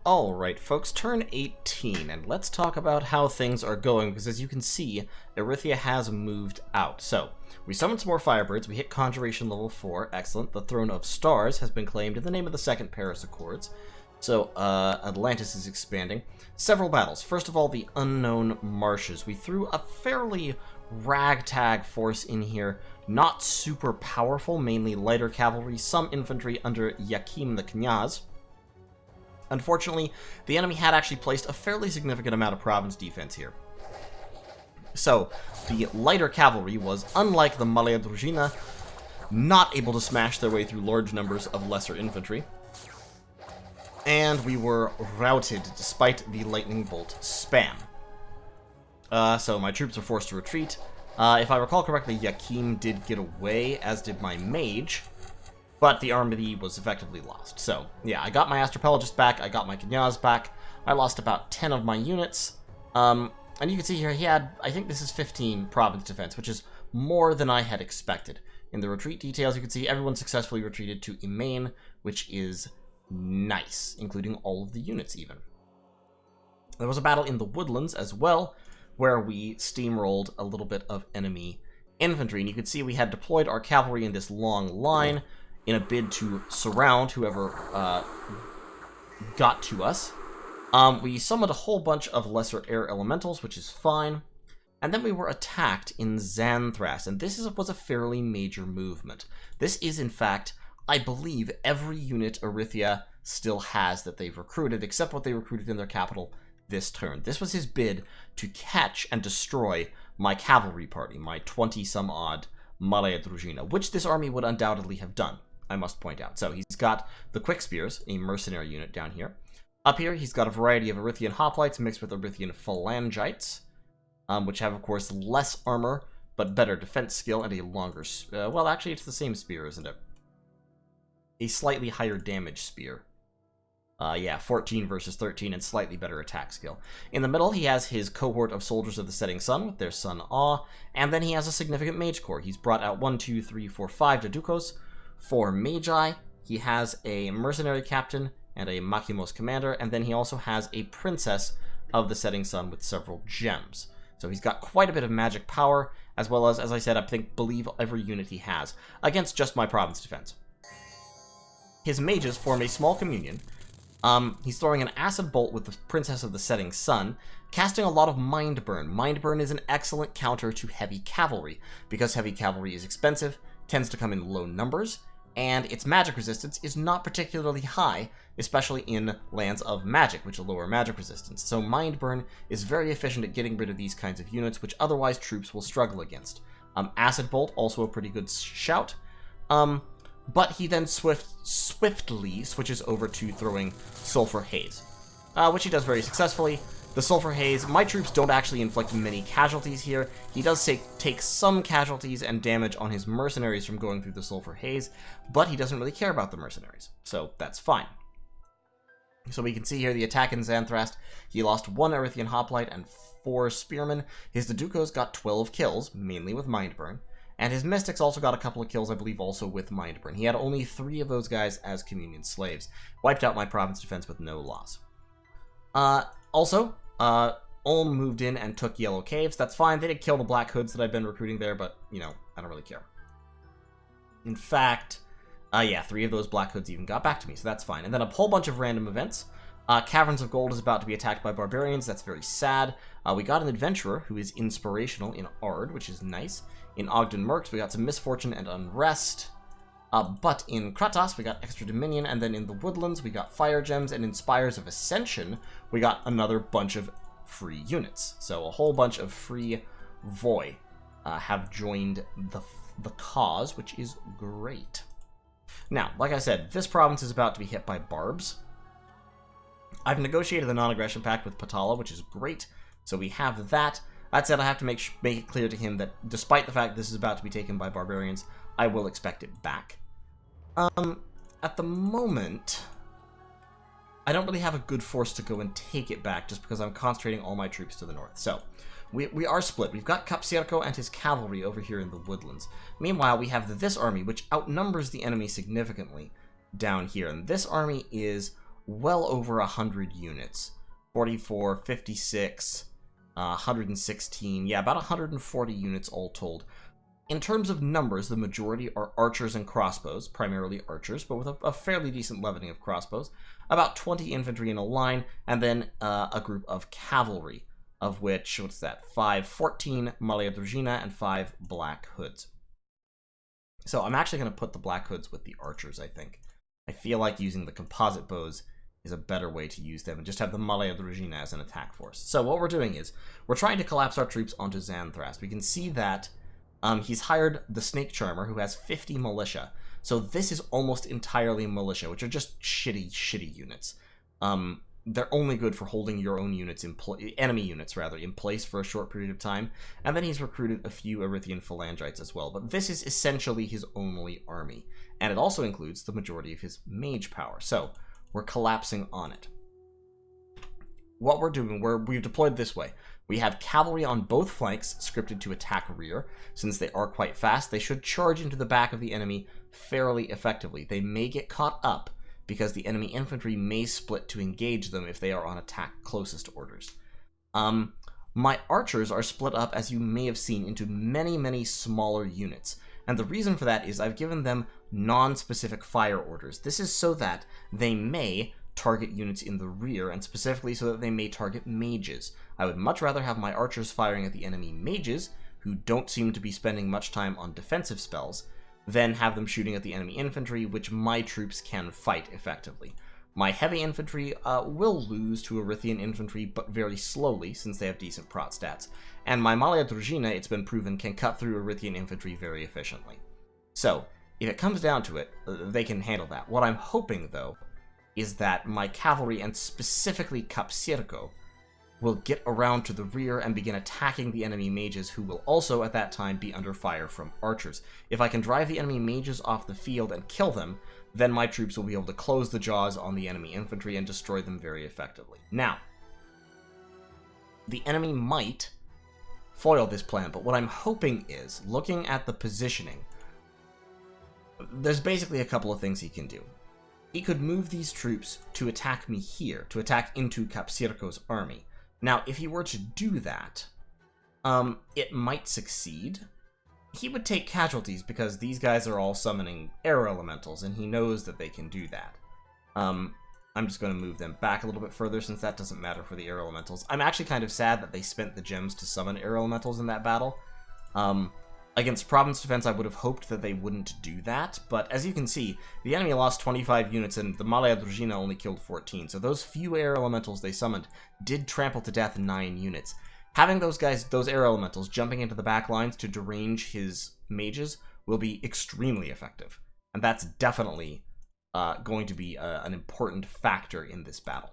Alright folks, turn 18, and let's talk about how things are going, because as you can see, Erythia has moved out. So, we summoned some more Firebirds, we hit Conjuration level 4, excellent. The Throne of Stars has been claimed in the name of the second Paris Accords. So, Atlantis is expanding. Several battles. First of all, the Unknown Marshes. We threw a fairly ragtag force in here, not super powerful, mainly lighter cavalry, some infantry under Yakim the Knyaz. Unfortunately, the enemy had actually placed a fairly significant amount of province defense here. So, the lighter cavalry was, unlike the Malaya Druzhina, not able to smash their way through large numbers of lesser infantry. And we were routed despite the lightning bolt spam. So my troops were forced to retreat. If I recall correctly, Yakim did get away, as did my mage. But the army was effectively lost. So, yeah, I got my Astropelagist back, I got my Knyaz back, I lost about 10 of my units. And you can see here, he had, I think this is 15 province defense, which is more than I had expected. In the retreat details, you can see everyone successfully retreated to Emain, which is nice, including all of the units even. There was a battle in the woodlands as well, where we steamrolled a little bit of enemy infantry. And you can see we had deployed our cavalry in this long line, in a bid to surround whoever got to us. We summoned a whole bunch of lesser air elementals, which is fine. And then we were attacked in Xanthe Rast, and this was a fairly major movement. This is, in fact, I believe, every unit Erythia still has that they've recruited, except what they recruited in their capital this turn. This was his bid to catch and destroy my cavalry party, my 20-some-odd Malaya Druzhina, which this army would undoubtedly have done, I must point out. So he's got the Quick Spears, a mercenary unit down here. Up here, he's got a variety of Erythian hoplites mixed with Erythian phalangites, which have, of course, less armor, but better defense skill and a longer... well, actually, it's the same spear, isn't it? A slightly higher damage spear. Yeah, 14 versus 13 and slightly better attack skill. In the middle, he has his cohort of Soldiers of the Setting Sun with their Sun Awe, and then he has a significant mage corps. He's brought out 5 Dedukos, 4 Magi, he has a mercenary captain and a Makimos commander, and then he also has a princess of the Setting Sun with several gems. So he's got quite a bit of magic power, as well as I said, believe every unit he has, against just my province defense. His mages form a small communion. He's throwing an acid bolt with the Princess of the Setting Sun, casting a lot of Mind Burn. Mind Burn is an excellent counter to heavy cavalry, because heavy cavalry is expensive, tends to come in low numbers, and its magic resistance is not particularly high, especially in lands of magic, which will lower magic resistance. So Mind Burn is very efficient at getting rid of these kinds of units, which otherwise troops will struggle against. Acid Bolt, also a pretty good shout. But he then swiftly switches over to throwing Sulfur Haze, which he does very successfully. The Sulfur Haze, my troops don't actually inflict many casualties here. He does take some casualties and damage on his mercenaries from going through the Sulfur Haze, but he doesn't really care about the mercenaries, so that's fine. So we can see here the attack in Xanthe Rast. He lost 1 Erythian Hoplite and 4 Spearmen. His Dedukos got 12 kills, mainly with Mind Burn. And his Mystics also got a couple of kills, I believe, also with Mind Burn. He had only 3 of those guys as Communion slaves. Wiped out my province defense with no loss. Ulm moved in and took Yellow Caves. That's fine. They did kill the Black Hoods that I've been recruiting there, but, you know, I don't really care. In fact, yeah, 3 of those Black Hoods even got back to me, so that's fine. And then a whole bunch of random events. Caverns of Gold is about to be attacked by barbarians. That's very sad. We got an adventurer who is inspirational in Ard, which is nice. In Ogden Mercs, we got some misfortune and unrest. But in Kratos, we got extra dominion, and then in the Woodlands, we got fire gems, and in Spires of Ascension, we got another bunch of free units. So a whole bunch of free Voi have joined the cause, which is great. Now, like I said, this province is about to be hit by barbs. I've negotiated the non-aggression pact with Patala, which is great. So we have that. That said, I have to make it clear to him that despite the fact this is about to be taken by barbarians, I will expect it back. At the moment, I don't really have a good force to go and take it back just because I'm concentrating all my troops to the north. So, we are split. We've got Capcirco and his cavalry over here in the woodlands. Meanwhile, we have this army, which outnumbers the enemy significantly down here. And this army is well over 100 units. 44, 56, 116, yeah, about 140 units all told. In terms of numbers, the majority are archers and crossbows, primarily archers, but with a fairly decent leavening of crossbows. About 20 infantry in a line, and then a group of cavalry, of which, what's that, 14 Malaya Druzhina and 5 Black Hoods. So I'm actually going to put the Black Hoods with the archers, I think. I feel like using the composite bows is a better way to use them, and just have the Malaya Druzhina as an attack force. So what we're doing is, we're trying to collapse our troops onto Xanthe Rast. We can see that he's hired the Snake Charmer, who has 50 militia. So this is almost entirely militia, which are just shitty units. They're only good for holding your own units, enemy units rather, in place for a short period of time. And then he's recruited a few Erythian Phalangites as well. But this is essentially his only army. And it also includes the majority of his mage power. So we're collapsing on it. What we're doing, we've deployed this way. We have cavalry on both flanks, scripted to attack rear. Since they are quite fast, they should charge into the back of the enemy fairly effectively. They may get caught up, because the enemy infantry may split to engage them if they are on attack closest orders. My archers are split up, as you may have seen, into many smaller units. And the reason for that is I've given them non-specific fire orders. This is so that they may target units in the rear, and specifically so that they may target mages. I would much rather have my archers firing at the enemy mages, who don't seem to be spending much time on defensive spells, than have them shooting at the enemy infantry, which my troops can fight effectively. My heavy infantry will lose to Erythian infantry, but very slowly, since they have decent prot stats. And my Malaya Druzhina, it's been proven, can cut through Erythian infantry very efficiently. So, if it comes down to it, they can handle that. What I'm hoping, though, is that my cavalry, and specifically Capcirco, will get around to the rear and begin attacking the enemy mages, who will also, at that time, be under fire from archers. If I can drive the enemy mages off the field and kill them, then my troops will be able to close the jaws on the enemy infantry and destroy them very effectively. Now, the enemy might foil this plan, but what I'm hoping is, looking at the positioning, there's basically a couple of things he can do. He could move these troops to attack me here, to attack into Capcirco's army. Now, if he were to do that, it might succeed. He would take casualties because these guys are all summoning air elementals, and he knows that they can do that. I'm just going to move them back a little bit further, since that doesn't matter for the air elementals. I'm actually kind of sad that they spent the gems to summon air elementals in that battle. Against Province Defense, I would have hoped that they wouldn't do that, but as you can see, the enemy lost 25 units and the Malaya Druzhina only killed 14, so those few air elementals they summoned did trample to death 9 units. Having those guys, those air elementals, jumping into the back lines to derange his mages will be extremely effective, and that's definitely going to be an important factor in this battle.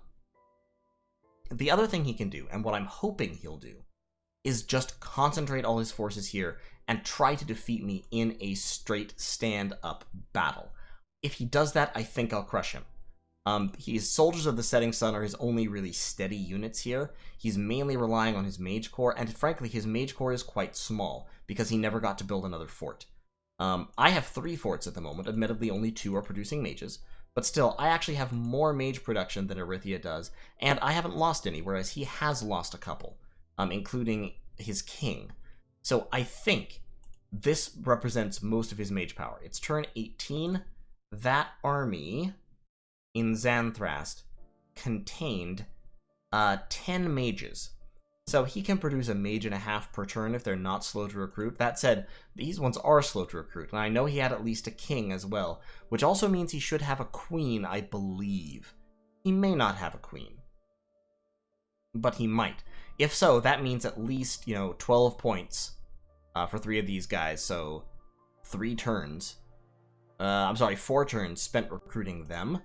The other thing he can do, and what I'm hoping he'll do, is just concentrate all his forces here and try to defeat me in a straight stand-up battle. If he does that, I think I'll crush him. His Soldiers of the Setting Sun are his only really steady units here. He's mainly relying on his Mage Corps, and frankly, his Mage Corps is quite small, because he never got to build another fort. I have 3 forts at the moment. Admittedly, only 2 are producing mages, but still, I actually have more mage production than Erythia does, and I haven't lost any, whereas he has lost a couple, including his king. So I think this represents most of his mage power. It's turn 18. That army in Xanthe Rast contained 10 mages. So he can produce a mage and a half per turn if they're not slow to recruit. That said, these ones are slow to recruit, and I know he had at least a king as well, which also means he should have a queen, I believe. He may not have a queen, but he might. If so, that means at least, 12 points for 3 of these guys, so 4 turns spent recruiting them.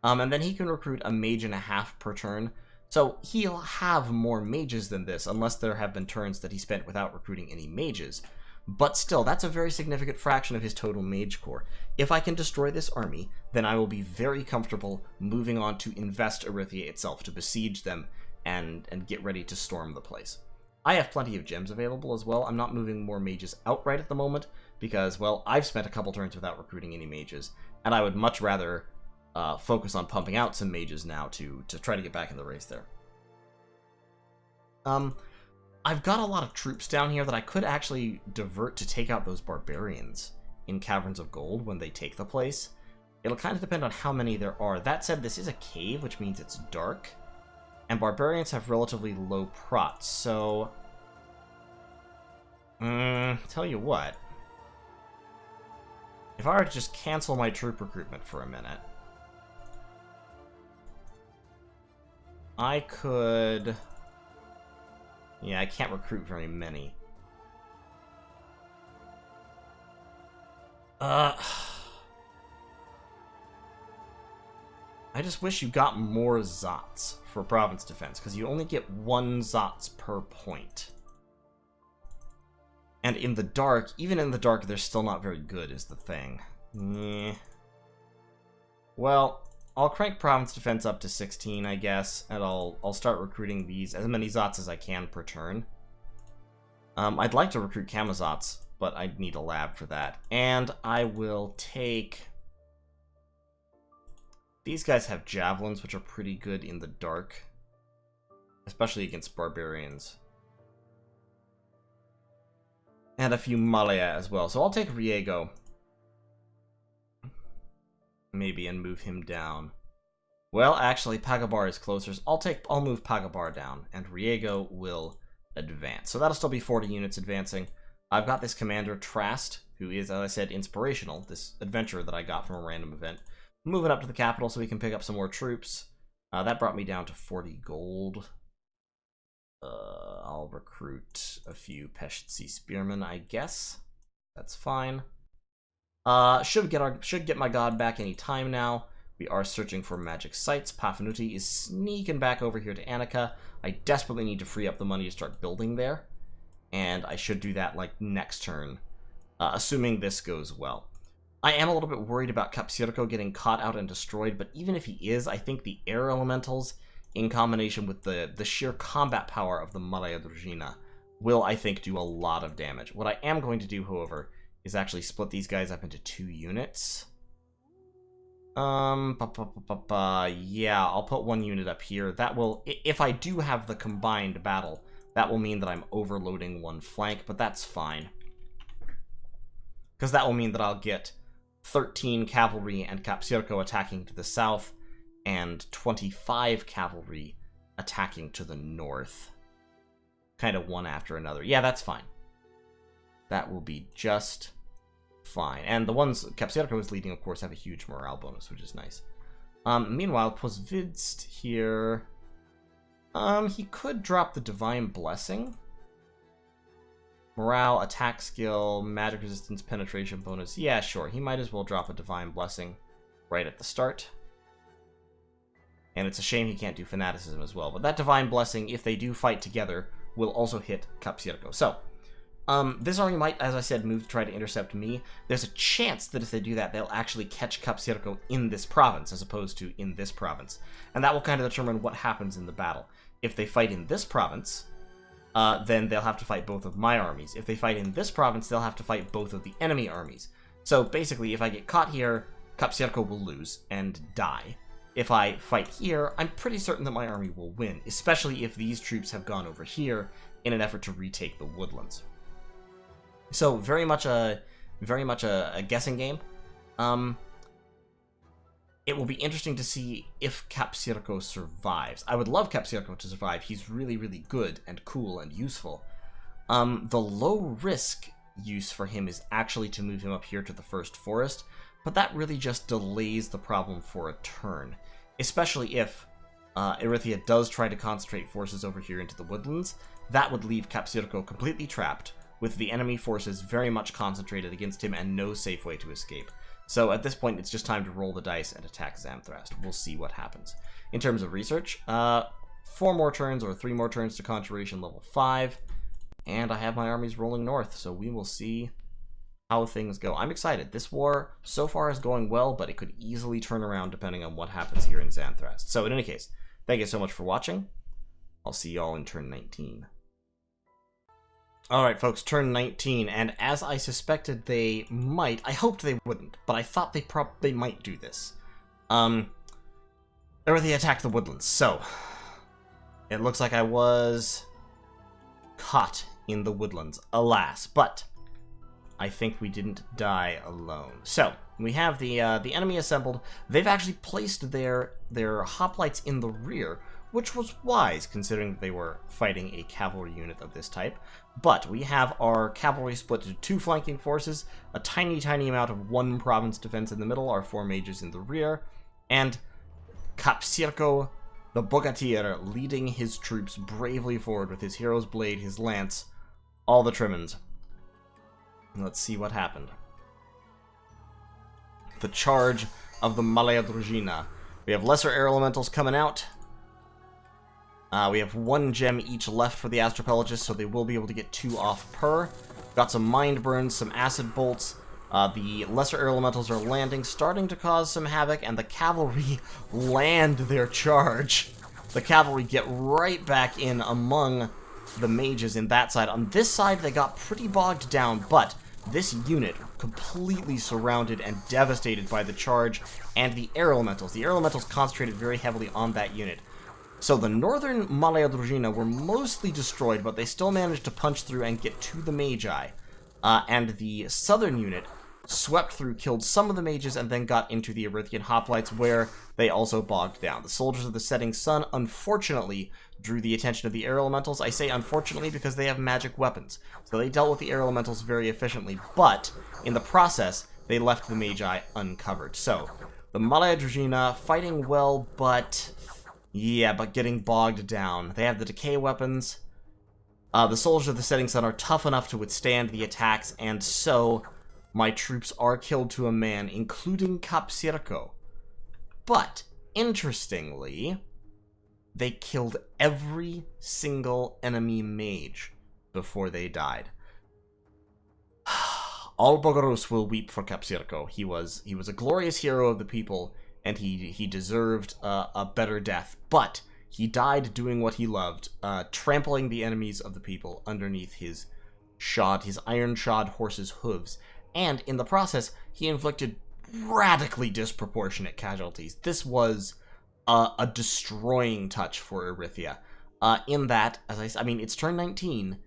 And then he can recruit a mage and a half per turn, so he'll have more mages than this, unless there have been turns that he spent without recruiting any mages. But still, that's a very significant fraction of his total mage corps. If I can destroy this army, then I will be very comfortable moving on to invest Erythia itself, to besiege them, and get ready to storm the place. I have plenty of gems available as well. I'm not moving more mages outright at the moment, because, well, I've spent a couple turns without recruiting any mages, and I would much rather focus on pumping out some mages now to try to get back in the race there. I've got a lot of troops down here that I could actually divert to take out those barbarians in Caverns of Gold when they take the place. It'll kind of depend on how many there are. That said, this is a cave, which means it's dark, and barbarians have relatively low prots, so... tell you what. If I were to just cancel my troop recruitment for a minute, I could... Yeah, I can't recruit very many. I just wish you got more Zots for province defense, because you only get 1 Zots per point. And in the dark, even in the dark, they're still not very good, is the thing. Well, I'll crank province defense up to 16, I guess, and I'll start recruiting these, as many Zots as I can per turn. I'd like to recruit Camazots, but I'd need a lab for that. And I will take... These guys have javelins, which are pretty good in the dark, especially against barbarians. And a few Malaya as well. So I'll take Riego, maybe, and move him down. Well, actually, Pagabar is closer. So I'll move Pagabar down, and Riego will advance. So that'll still be 40 units advancing. I've got this commander, Rast, who is, as I said, inspirational, this adventurer that I got from a random event, moving up to the capital so we can pick up some more troops. That brought me down to 40 gold. I'll recruit a few Peshtsi spearmen, I guess. That's fine. Should get my god back any time now. We are searching for magic sites. Pafanuti is sneaking back over here to Annika. I desperately need to free up the money to start building there, and I should do that like next turn, assuming this goes well. I am a little bit worried about Capcirco getting caught out and destroyed, but even if he is, I think the air elementals, in combination with the sheer combat power of the Malaya Druzhina, will, I think, do a lot of damage. What I am going to do, however, is actually split these guys up into 2 units. Yeah, I'll put 1 unit up here. That will, if I do have the combined battle, that will mean that I'm overloading 1 flank, but that's fine. Because that will mean that I'll get 13 cavalry and Capcirco attacking to the south, and 25 cavalry attacking to the north. Kind of one after another. Yeah, that's fine. That will be just fine. And the ones Capcirco is leading, of course, have a huge morale bonus, which is nice. Meanwhile, Posvidst here... he could drop the Divine Blessing. Morale, attack skill, magic resistance, penetration bonus. Yeah, sure. He might as well drop a Divine Blessing right at the start. And it's a shame he can't do Fanaticism as well. But that Divine Blessing, if they do fight together, will also hit Capcirco. So, this army might, as I said, move to try to intercept me. There's a chance that if they do that, they'll actually catch Capcirco in this province, as opposed to in this province. And that will kind of determine what happens in the battle. If they fight in this province, then they'll have to fight both of my armies. If they fight in this province, they'll have to fight both of the enemy armies. So basically, if I get caught here, Capcirco will lose and die. If I fight here, I'm pretty certain that my army will win, especially if these troops have gone over here in an effort to retake the woodlands. So very much a guessing game. It will be interesting to see if Capcirco survives. I would love Capcirco to survive. He's really, really good and cool and useful. The low risk use for him is actually to move him up here to the first forest, but that really just delays the problem for a turn, especially if Erythia does try to concentrate forces over here into the woodlands. That would leave Capcirco completely trapped, with the enemy forces very much concentrated against him and no safe way to escape. So at this point, it's just time to roll the dice and attack Xanthe Rast. We'll see what happens. In terms of research, 4 more turns or 3 more turns to Conjuration level 5, and I have my armies rolling north, so we will see how things go. I'm excited. This war so far is going well, but it could easily turn around depending on what happens here in Xanthe Rast. So in any case, thank you so much for watching. I'll see y'all in turn 19. Alright folks, turn 19, and as I suspected they might, I hoped they wouldn't, but I thought they might do this. Erythia attacked the woodlands, so it looks like I was caught in the woodlands, alas, but I think we didn't die alone. So, we have the enemy assembled. They've actually placed their hoplites in the rear, which was wise, considering that they were fighting a cavalry unit of this type. But we have our cavalry split into 2 flanking forces, a tiny, tiny amount of 1 province defense in the middle, our 4 mages in the rear, and Capcirco, the Bogatir, leading his troops bravely forward with his hero's blade, his lance, all the trimmings. Let's see what happened. The charge of the Malaya Druzhina. We have lesser air elementals coming out. We have 1 gem each left for the Astropelagists, so they will be able to get 2 off per. Got some mind burns, some acid bolts. The lesser air elementals are landing, starting to cause some havoc, and the cavalry land their charge. The cavalry get right back in among the mages in that side. On this side, they got pretty bogged down, but this unit completely surrounded and devastated by the charge and the air elementals. The air elementals concentrated very heavily on that unit. So the northern Malaya Druzhina were mostly destroyed, but they still managed to punch through and get to the Magi. And the southern unit swept through, killed some of the mages, and then got into the Erythian hoplites, where they also bogged down. The soldiers of the setting sun, unfortunately, drew the attention of the air elementals. I say unfortunately because they have magic weapons, so they dealt with the air elementals very efficiently, but in the process, they left the Magi uncovered. So, the Malaya Druzhina fighting well, but getting bogged down. They have the decay weapons. The soldiers of the setting sun are tough enough to withstand the attacks, and so my troops are killed to a man, including Capcirco. But, interestingly, they killed every single enemy mage before they died. All Bogarus will weep for Capcirco. He was a glorious hero of the people, and he deserved a better death. But he died doing what he loved, trampling the enemies of the people underneath his iron-shod horse's hooves. And in the process, he inflicted radically disproportionate casualties. This was a destroying touch for Erythia. In that, as I mean, it's turn 19.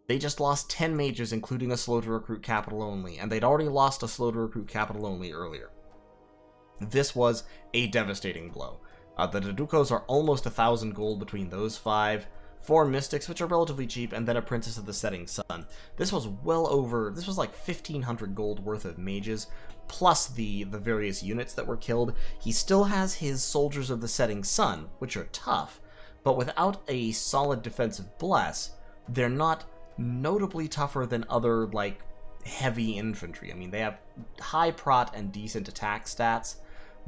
They just lost 10 mages, including a slow to recruit capital only, and they'd already lost a slow to recruit capital only earlier. This was a devastating blow. The Deducos are almost 1,000 gold between those 5. 4 mystics, which are relatively cheap, and then a princess of the setting sun. This was like 1,500 gold worth of mages, plus the various units that were killed. He still has his soldiers of the setting sun, which are tough, but without a solid defensive bless, they're not notably tougher than other, like, heavy infantry. I mean, they have high prot and decent attack stats,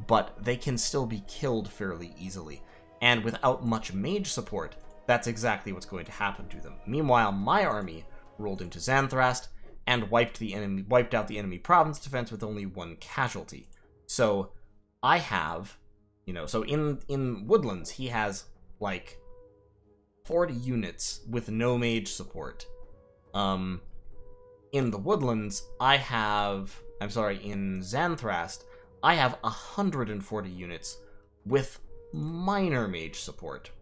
but they can still be killed fairly easily. And without much mage support, that's exactly what's going to happen to them. Meanwhile, my army rolled into Xanthe Rast and wiped out the enemy province defense with only 1 casualty. So I have, so in Woodlands, he has like 40 units with no mage support. In the Woodlands, in Xanthe Rast, I have 140 units with minor mage support.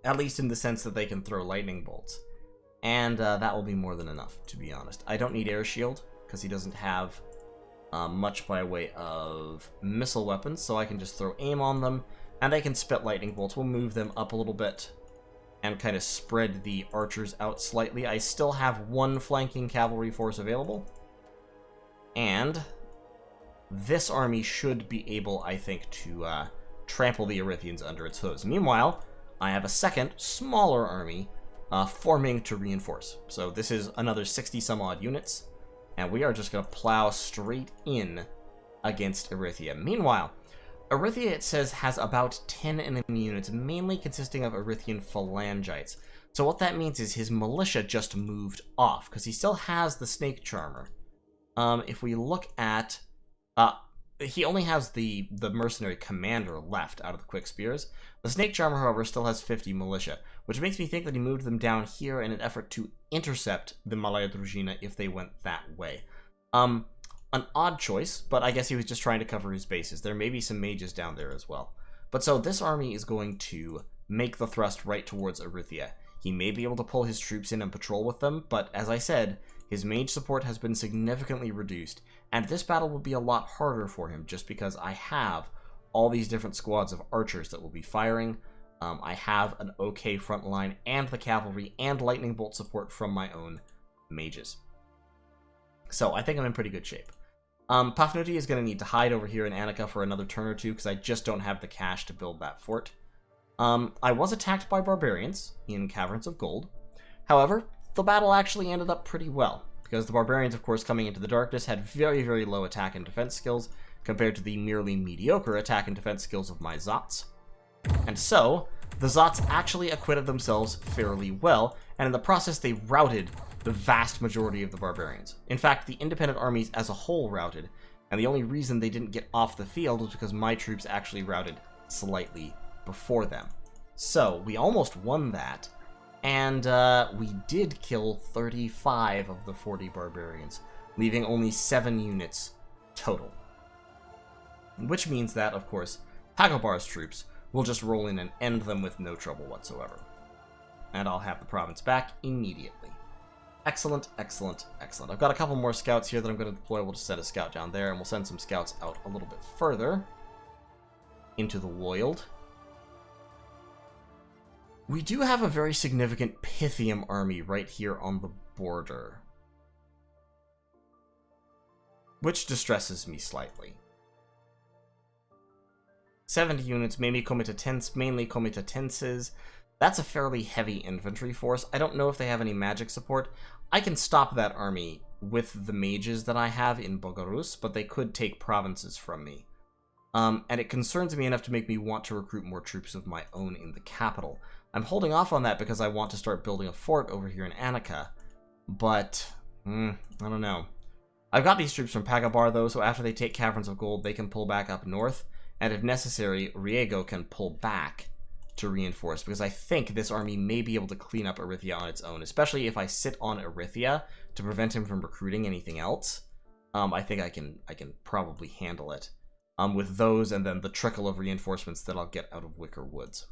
At least in the sense that they can throw lightning bolts. And that will be more than enough, to be honest. I don't need air shield, because he doesn't have much by way of missile weapons, so I can just throw aim on them, and they can spit lightning bolts. We'll move them up a little bit, and kind of spread the archers out slightly. I still have 1 flanking cavalry force available, and this army should be able, I think, to trample the Erythians under its hooves. Meanwhile, I have a second, smaller army forming to reinforce. So this is another 60-some-odd units, and we are just going to plow straight in against Erythia. Meanwhile, Erythia, it says, has about 10 enemy units, mainly consisting of Erythian phalangites. So what that means is his militia just moved off, because he still has the Snake Charmer. If we look at... he only has the mercenary commander left out of the quick spears. The Snake Charmer, however, still has 50 militia, which makes me think that he moved them down here in an effort to intercept the Malaya Druzhina if they went that way. An odd choice, but I guess he was just trying to cover his bases. There may be some mages down there as well. But so this army is going to make the thrust right towards Erythia. He may be able to pull his troops in and patrol with them, but as I said, his mage support has been significantly reduced, and this battle will be a lot harder for him just because I have all these different squads of archers that will be firing. I have an okay front line and the cavalry and lightning bolt support from my own mages. So I think I'm in pretty good shape. Pafnuti is going to need to hide over here in Annika for another turn or two because I just don't have the cash to build that fort. I was attacked by barbarians in Caverns of Gold. However, the battle actually ended up pretty well, because the barbarians, of course, coming into the darkness had very, very low attack and defense skills compared to the merely mediocre attack and defense skills of my Zots. And so, the Zots actually acquitted themselves fairly well, and in the process they routed the vast majority of the barbarians. In fact, the independent armies as a whole routed, and the only reason they didn't get off the field was because my troops actually routed slightly before them. So, we almost won that, and we did kill 35 of the 40 barbarians, leaving only 7 units total. Which means that, of course, Hagobar's troops will just roll in and end them with no trouble whatsoever. And I'll have the province back immediately. Excellent, excellent, excellent. I've got a couple more scouts here that I'm going to deploy. We'll just set a scout down there, and we'll send some scouts out a little bit further into the Wold. We do have a very significant Pythium army right here on the border, which distresses me slightly. 70 units, mainly comitatenses. That's a fairly heavy infantry force. I don't know if they have any magic support. I can stop that army with the mages that I have in Bogarus, but they could take provinces from me. And it concerns me enough to make me want to recruit more troops of my own in the capital. I'm holding off on that because I want to start building a fort over here in Annika, but I don't know. I've got these troops from Pagabar, though, so after they take Caverns of Gold, they can pull back up north, and if necessary, Riego can pull back to reinforce, because I think this army may be able to clean up Erythia on its own, especially if I sit on Erythia to prevent him from recruiting anything else. I think I can probably handle it with those and then the trickle of reinforcements that I'll get out of Wicker Woods.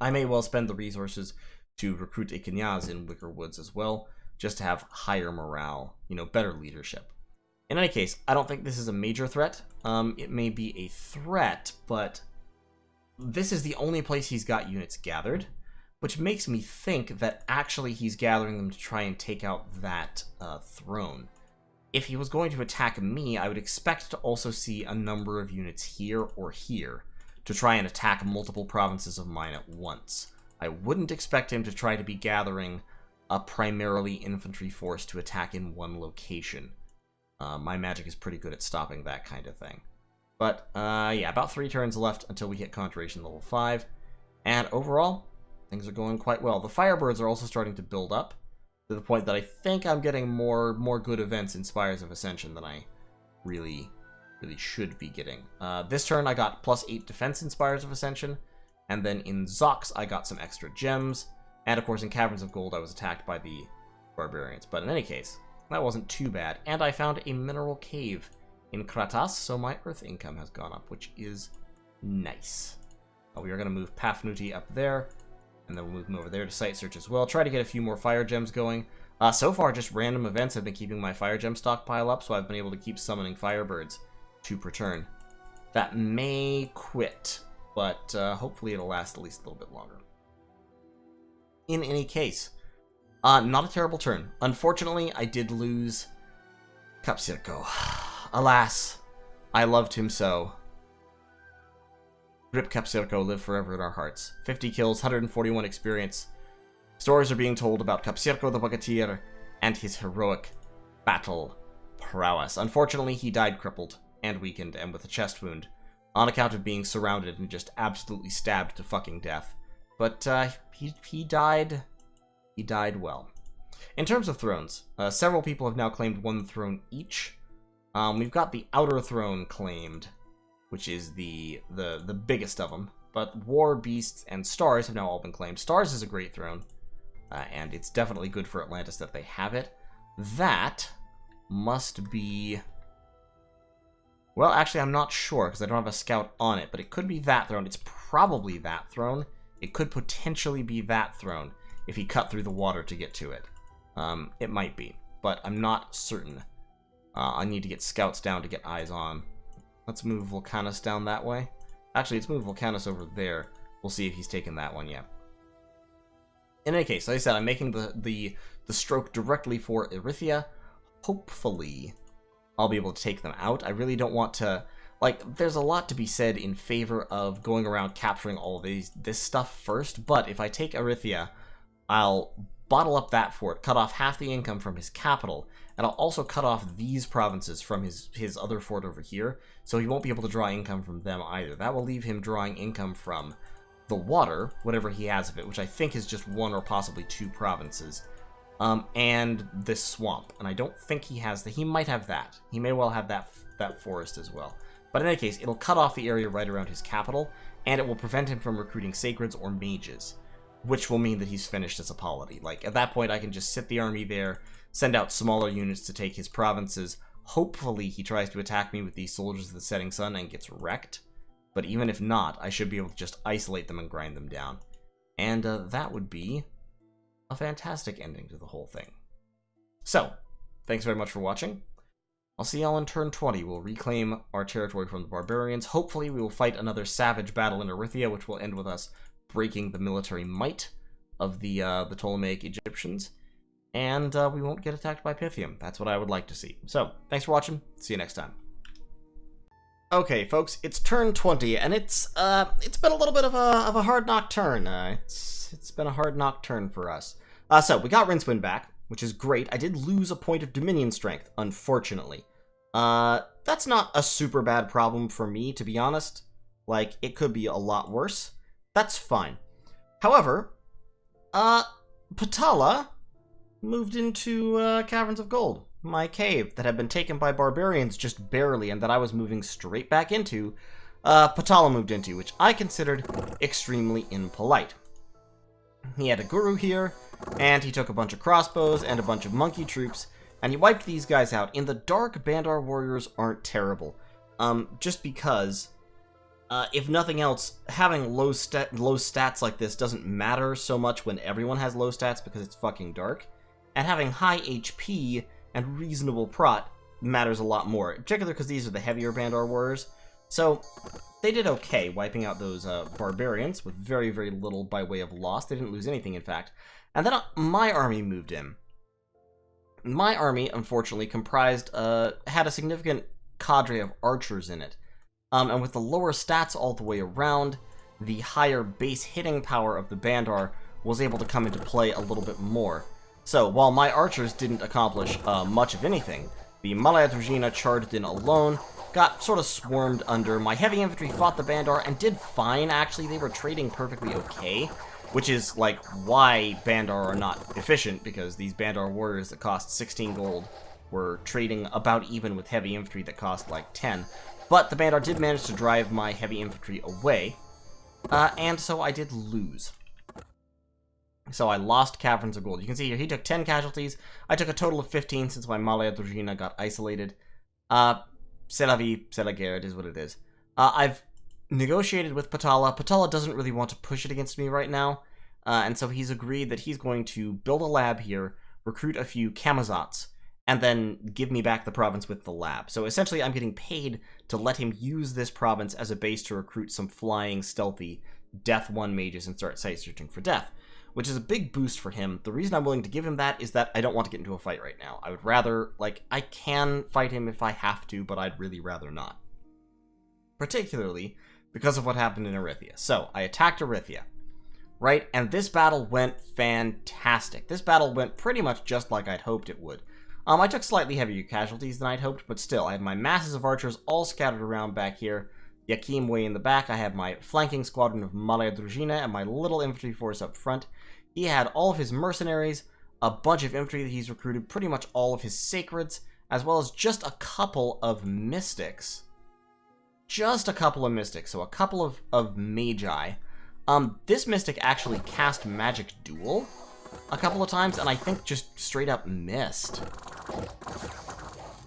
I may well spend the resources to recruit Ikinyaz in Wicker Woods as well, just to have higher morale, better leadership. In any case, I don't think this is a major threat. It may be a threat, but this is the only place he's got units gathered, which makes me think that actually he's gathering them to try and take out that throne. If he was going to attack me, I would expect to also see a number of units here or here to try and attack multiple provinces of mine at once. I wouldn't expect him to try to be gathering a primarily infantry force to attack in one location. My magic is pretty good at stopping that kind of thing. But, yeah, about 3 turns left until we hit Conjuration level 5. And overall, things are going quite well. The Firebirds are also starting to build up, to the point that I think I'm getting more good events in Spires of Ascension than I really should be getting. This turn I got +8 defense in Spires of Ascension, and then in Zox I got some extra gems, and of course in Caverns of Gold I was attacked by the barbarians. But in any case, that wasn't too bad, and I found a mineral cave in Kratas, so my earth income has gone up, which is nice. We are going to move Pafnuti up there, and then we'll move him over there to site search as well. Try to get a few more fire gems going. So far, just random events have been keeping my fire gem stockpile up, so I've been able to keep summoning firebirds to per turn. That may quit, but hopefully it'll last at least a little bit longer. In any case, not a terrible turn. Unfortunately, I did lose Capcirco. Alas, I loved him so. Rip Capcirco, live forever in our hearts. 50 kills, 141 experience. Stories are being told about Capcirco the Bogatyr and his heroic battle prowess. Unfortunately, he died crippled and weakened and with a chest wound on account of being surrounded and just absolutely stabbed to fucking death. But he died well. In terms of thrones, several people have now claimed 1 throne each. We've got the Outer Throne claimed, which is the biggest of them. But War, Beasts, and Stars have now all been claimed. Stars is a great throne, and it's definitely good for Atlantis that they have it. That must be... Well, actually, I'm not sure, because I don't have a scout on it, but it could be that throne. It's probably that throne. It could potentially be that throne, if he cut through the water to get to it. It might be, but I'm not certain. I need to get scouts down to get eyes on. Let's move Volcanus down that way. Actually, let's move Volcanus over there. We'll see if he's taken that one yet. In any case, like I said, I'm making the stroke directly for Erythia. Hopefully, I'll be able to take them out. I really don't want to... Like, there's a lot to be said in favor of going around capturing all of this stuff first, but if I take Erythia, I'll bottle up that fort, cut off half the income from his capital, and I'll also cut off these provinces from his other fort over here, so he won't be able to draw income from them either. That will leave him drawing income from the water, whatever he has of it, which I think is just 1 or possibly 2 provinces, and this swamp. And I don't think he has he might have that. He may well have that forest as well. But in any case, it'll cut off the area right around his capital, and it will prevent him from recruiting sacreds or mages, which will mean that he's finished as a polity. Like, at that point, I can just sit the army there, send out smaller units to take his provinces. Hopefully, he tries to attack me with these soldiers of the setting sun and gets wrecked. But even if not, I should be able to just isolate them and grind them down. And that would be a fantastic ending to the whole thing. So, thanks very much for watching. I'll see y'all in turn 20. We'll reclaim our territory from the barbarians. Hopefully, we will fight another savage battle in Erythia, which will end with us breaking the military might of the Ptolemaic Egyptians. And we won't get attacked by Pythium. That's what I would like to see. So, thanks for watching. See you next time. Okay, folks, it's turn 20, and it's been a little bit of a hard knock turn. It's been a hard knock turn for us. So we got Rincewind back, which is great. I did lose a point of Dominion strength, unfortunately. That's not a super bad problem for me, to be honest. Like, it could be a lot worse. That's fine. However, Patala moved into Caverns of Gold, my cave that had been taken by barbarians just barely and that I was moving straight back into. Patala moved into, which I considered extremely impolite. He had a guru here, and he took a bunch of crossbows and a bunch of monkey troops, and he wiped these guys out. In the dark, Bandar warriors aren't terrible, just because, if nothing else, having low stats like this doesn't matter so much when everyone has low stats because it's fucking dark, and having high HP and reasonable prot matters a lot more, particularly because these are the heavier Bandar warriors. So they did okay wiping out those barbarians with very, very little by way of loss. They didn't lose anything, in fact. And then my army moved in. My army, unfortunately, had a significant cadre of archers in it. And with the lower stats all the way around, the higher base hitting power of the Bandar was able to come into play a little bit more. So, while my archers didn't accomplish much of anything, the Malaya Dragina charged in alone, got sort of swarmed under. My heavy infantry fought the Bandar and did fine, actually. They were trading perfectly okay, which is, like, why Bandar are not efficient, because these Bandar warriors that cost 16 gold were trading about even with heavy infantry that cost, like, 10. But the Bandar did manage to drive my heavy infantry away, and so I did lose. So I lost Caverns of Gold. You can see here, he took 10 casualties. I took a total of 15 since my Malaya Dragina got isolated. C'est la vie, c'est la guerre, it is what it is. I've negotiated with Patala. Patala doesn't really want to push it against me right now, and so he's agreed that he's going to build a lab here, recruit a few Camazotz, and then give me back the province with the lab. So essentially, I'm getting paid to let him use this province as a base to recruit some flying, stealthy Death 1 mages and start site searching for death, which is a big boost for him. The reason I'm willing to give him that is that I don't want to get into a fight right now. I would rather, like, I can fight him if I have to, but I'd really rather not. Particularly because of what happened in Erythia. So, I attacked Erythia, right? And this battle went fantastic. This battle went pretty much just like I'd hoped it would. I took slightly heavier casualties than I'd hoped, but still, I had my masses of archers all scattered around back here. Yakim way in the back. I had my flanking squadron of Malaya Dragina and my little infantry force up front. He had all of his mercenaries, a bunch of infantry that he's recruited, pretty much all of his sacreds, as well as just a couple of mystics. Just a couple of mystics, so a couple of magi. This mystic actually cast Magic Duel a couple of times, and I think just straight up missed.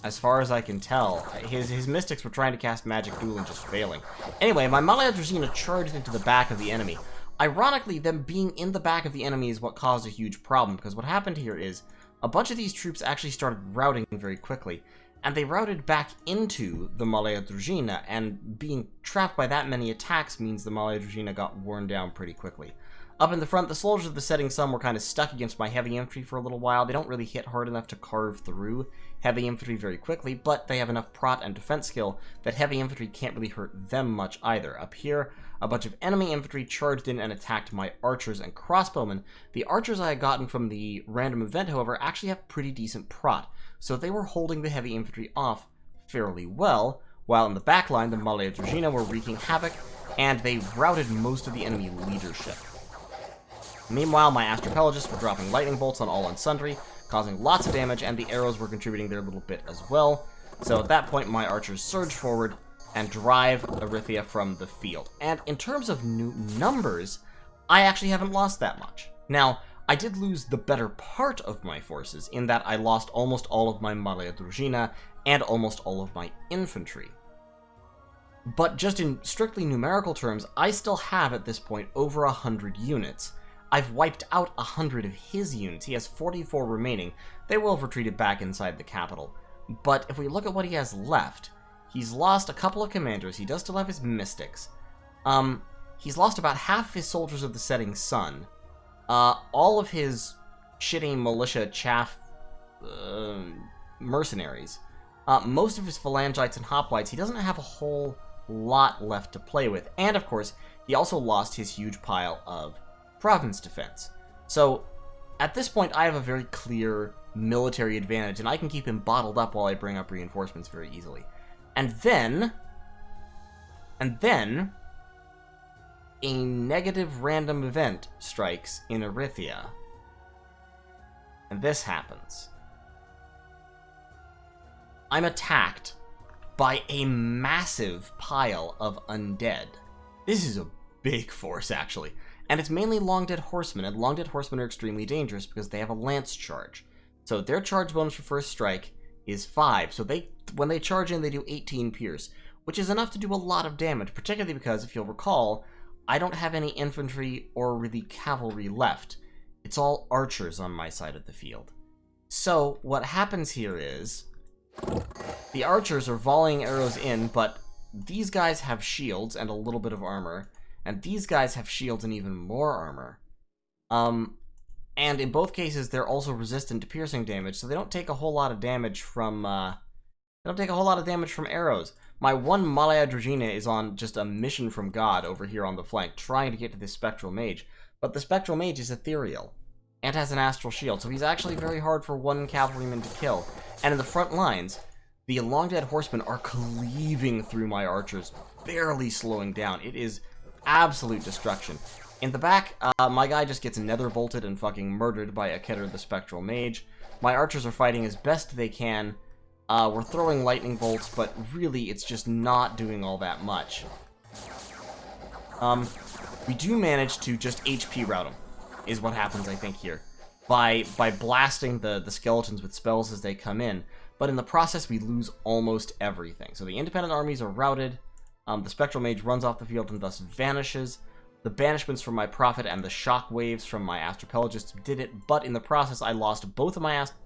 as far as I can tell. His mystics were trying to cast Magic Duel and just failing. Anyway, my Malaya Drazina charged into the back of the enemy. Ironically, them being in the back of the enemy is what caused a huge problem, because what happened here is a bunch of these troops actually started routing very quickly, and they routed back into the Malaya Drazina, and being trapped by that many attacks means the Malaya Drazina got worn down pretty quickly. Up in the front, the soldiers of the setting sun were kind of stuck against my heavy infantry for a little while. They don't really hit hard enough to carve through heavy infantry very quickly, but they have enough prot and defense skill that heavy infantry can't really hurt them much either. Up here, a bunch of enemy infantry charged in and attacked my archers and crossbowmen. The archers I had gotten from the random event, however, actually have pretty decent prot, so they were holding the heavy infantry off fairly well, while in the back line, the Malaya Drazina were wreaking havoc, and they routed most of the enemy leadership. Meanwhile, my Astrapelagists were dropping lightning bolts on all and sundry, causing lots of damage, and the arrows were contributing their little bit as well. So at that point, my archers surge forward and drive Erythia from the field. And in terms of new numbers, I actually haven't lost that much. Now, I did lose the better part of my forces, in that I lost almost all of my Malaya Drazina and almost all of my infantry. But just in strictly numerical terms, I still have, at this point, over 100 units. I've wiped out 100 of his units. He has 44 remaining. They will have retreated back inside the capital. But if we look at what he has left, he's lost a couple of commanders. He does still have his mystics. He's lost about half his soldiers of the setting sun. All of his shitty militia chaff mercenaries. Most of his phalangites and hoplites. He doesn't have a whole lot left to play with. And of course, he also lost his huge pile of province defense. So, at this point, I have a very clear military advantage, and I can keep him bottled up while I bring up reinforcements very easily. And then, a negative random event strikes in Erythia. And this happens. I'm attacked by a massive pile of undead. This is a big force, actually. And it's mainly long-dead horsemen, and long-dead horsemen are extremely dangerous because they have a lance charge. So their charge bonus for first strike is 5, so when they charge in, they do 18 pierce, which is enough to do a lot of damage, particularly because, if you'll recall, I don't have any infantry or really cavalry left. It's all archers on my side of the field. So what happens here is, the archers are volleying arrows in, but these guys have shields and a little bit of armor, and these guys have shields and even more armor. And in both cases, they're also resistant to piercing damage, so they don't take a whole lot of damage from, arrows. My one Malaya Drazina is on just a mission from God over here on the flank, trying to get to this Spectral Mage. But the Spectral Mage is ethereal, and has an astral shield, so he's actually very hard for one cavalryman to kill. And in the front lines, the long-dead horsemen are cleaving through my archers, barely slowing down. It is absolute destruction. In the back, my guy just gets nether bolted and fucking murdered by Aketer the Spectral Mage. My archers are fighting as best they can. We're throwing lightning bolts, but really it's just not doing all that much. We do manage to just HP route them, is what happens, I think, here. By blasting the skeletons with spells as they come in. But in the process, we lose almost everything. So the independent armies are routed. The Spectral Mage runs off the field and thus vanishes. The banishments from my Prophet and the shock waves from my Astrapelagists did it, but in the process I lost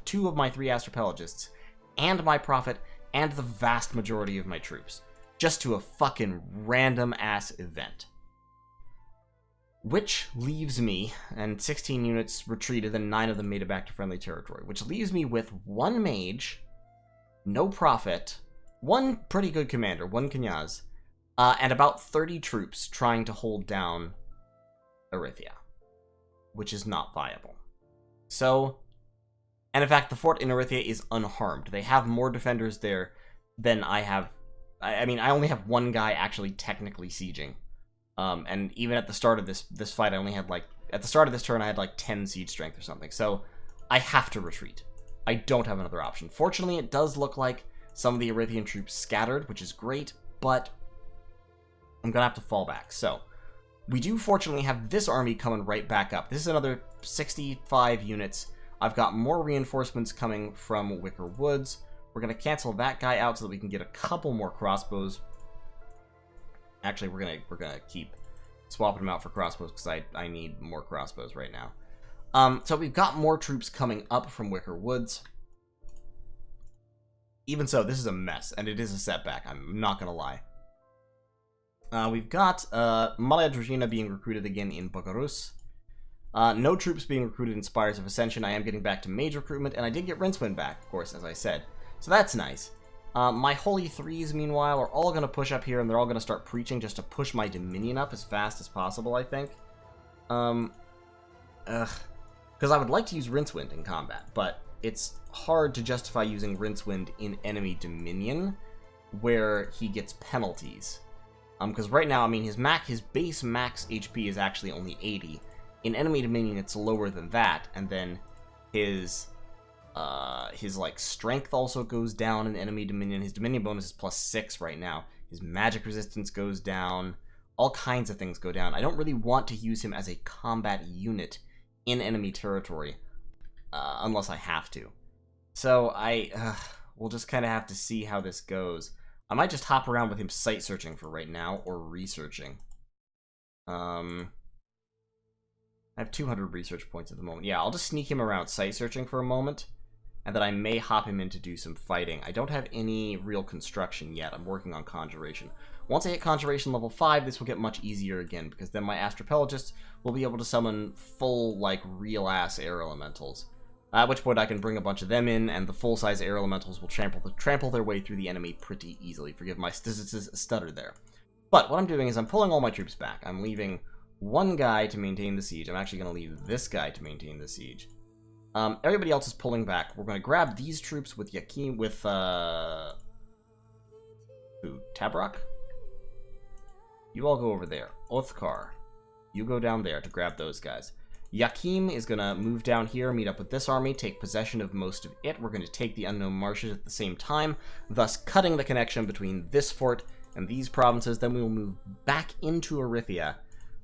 two of my 3 Astrapelagists, and my Prophet, and the vast majority of my troops. Just to a fucking random-ass event. Which leaves me, and 16 units retreated and 9 of them made it back to friendly territory, which leaves me with 1 mage, no Prophet, 1 pretty good commander, 1 Knyaz, and about 30 troops trying to hold down Erythia, which is not viable. So, and in fact, the fort in Erythia is unharmed. They have more defenders there than I have. I mean, I only have 1 guy actually technically sieging. And even at the start of this fight, I only had at the start of this turn, I had 10 siege strength or something. So, I have to retreat. I don't have another option. Fortunately, it does look like some of the Erythian troops scattered, which is great, but I'm gonna have to fall back. So, we do fortunately have this army coming right back up. This is another 65 units. I've got more reinforcements coming from Wicker Woods, We're going to cancel that guy out so that we can get a couple more crossbows. Actually, we're gonna keep swapping them out for crossbows because I need more crossbows right now. So we've got more troops coming up from Wicker Woods. Even so, this is a mess, and it is a setback. I'm not gonna lie. We've got Maria Dragina being recruited again in Bogarus. No troops being recruited in Spires of Ascension. I am getting back to mage recruitment, and I did get Rincewind back, of course, as I said. So that's nice. My Holy Threes, meanwhile, are all going to push up here, and they're all going to start preaching just to push my Dominion up as fast as possible, I think. Because I would like to use Rincewind in combat, but it's hard to justify using Rincewind in enemy Dominion, where he gets penalties. Because right now, I mean, his base max HP is actually only 80. In enemy Dominion, it's lower than that, and then his like strength also goes down in enemy Dominion. His Dominion bonus is +6 right now. His magic resistance goes down. All kinds of things go down. I don't really want to use him as a combat unit in enemy territory, unless I have to. So we'll just kind of have to see how this goes. I might just hop around with him site searching for right now, or researching. I have 200 research points at the moment. Yeah, I'll just sneak him around site searching for a moment, and then I may hop him in to do some fighting. I don't have any real construction yet. I'm working on Conjuration. Once I hit Conjuration level 5, this will get much easier again, because then my Astropelagists will be able to summon full, like, real-ass air elementals. At which point I can bring a bunch of them in, and the full-size air elementals will trample their way through the enemy pretty easily. Forgive my stutter there. But what I'm doing is I'm pulling all my troops back. I'm leaving one guy to maintain the siege. I'm actually going to leave this guy to maintain the siege. Everybody else is pulling back. We're going to grab these troops with Yakim, with, Tabrak? You all go over there. Othkar, you go down there to grab those guys. Yakim is going to move down here, meet up with this army, take possession of most of it. We're going to take the Unknown Marshes at the same time, thus cutting the connection between this fort and these provinces. Then we will move back into Erythia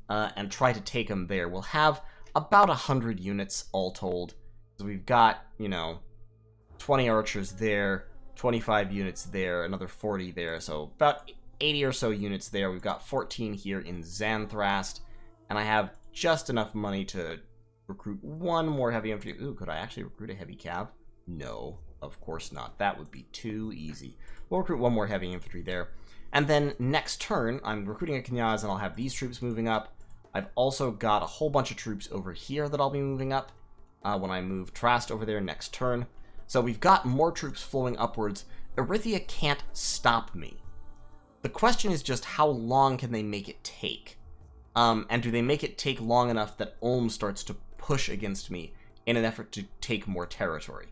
and try to take them there. We'll have about 100 units all told. So we've got, 20 archers there, 25 units there, another 40 there, so about 80 or so units there. We've got 14 here in Xanthe Rast, and I have just enough money to recruit one more heavy infantry. Ooh, could I actually recruit a heavy cav? No, of course not. That would be too easy. We'll recruit one more heavy infantry there. And then next turn, I'm recruiting a Knyaz, and I'll have these troops moving up. I've also got a whole bunch of troops over here that I'll be moving up when I move Trast over there next turn. So we've got more troops flowing upwards. Erythia can't stop me. The question is just how long can they make it take? And do they make it take long enough that Ulm starts to push against me in an effort to take more territory?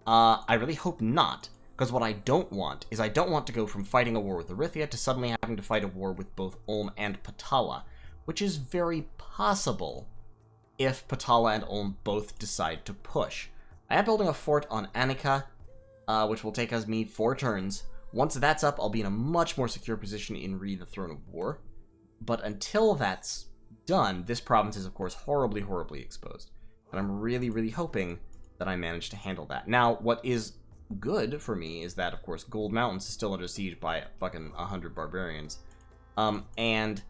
I really hope not, because what I don't want is I don't want to go from fighting a war with Erythia to suddenly having to fight a war with both Ulm and Patala, which is very possible if Patala and Ulm both decide to push. I am building a fort on Annika, which will take me 4 turns. Once that's up, I'll be in a much more secure position in Re, the Throne of War. But until that's done, this province is, of course, horribly, horribly exposed. And I'm really, really hoping that I manage to handle that. Now, what is good for me is that, of course, Gold Mountains is still under siege by fucking 100 barbarians. And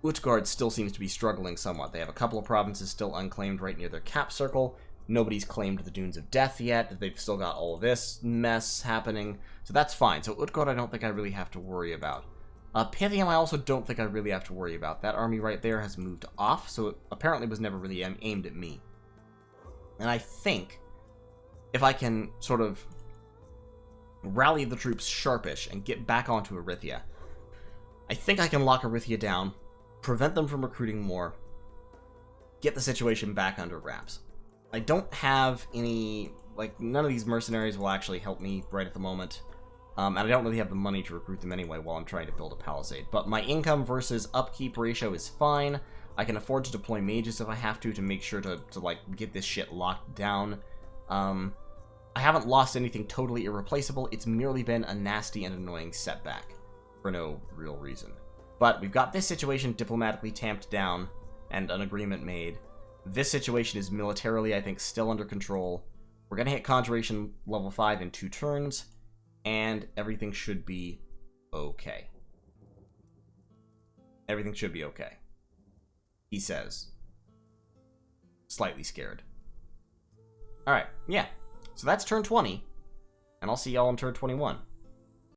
Utgard still seems to be struggling somewhat. They have a couple of provinces still unclaimed right near their cap circle. Nobody's claimed the Dunes of Death yet. They've still got all this mess happening. So that's fine. So Utgard I don't think I really have to worry about. Pythium I also don't think I really have to worry about. That army right there has moved off, so it apparently was never really aimed at me. And I think if I can sort of rally the troops sharpish and get back onto Erythia, I think I can lock Erythia down, prevent them from recruiting more, get the situation back under wraps. I don't have any, none of these mercenaries will actually help me right at the moment. And I don't really have the money to recruit them anyway while I'm trying to build a palisade. But my income versus upkeep ratio is fine. I can afford to deploy mages if I have to make sure to get this shit locked down. I haven't lost anything totally irreplaceable. It's merely been a nasty and annoying setback for no real reason. But we've got this situation diplomatically tamped down and an agreement made. This situation is militarily, I think, still under control. We're going to hit Conjuration level 5 in 2 turns. and everything should be okay. Everything should be okay, he says, slightly scared. Alright, yeah. So that's turn 20, and I'll see y'all on turn 21.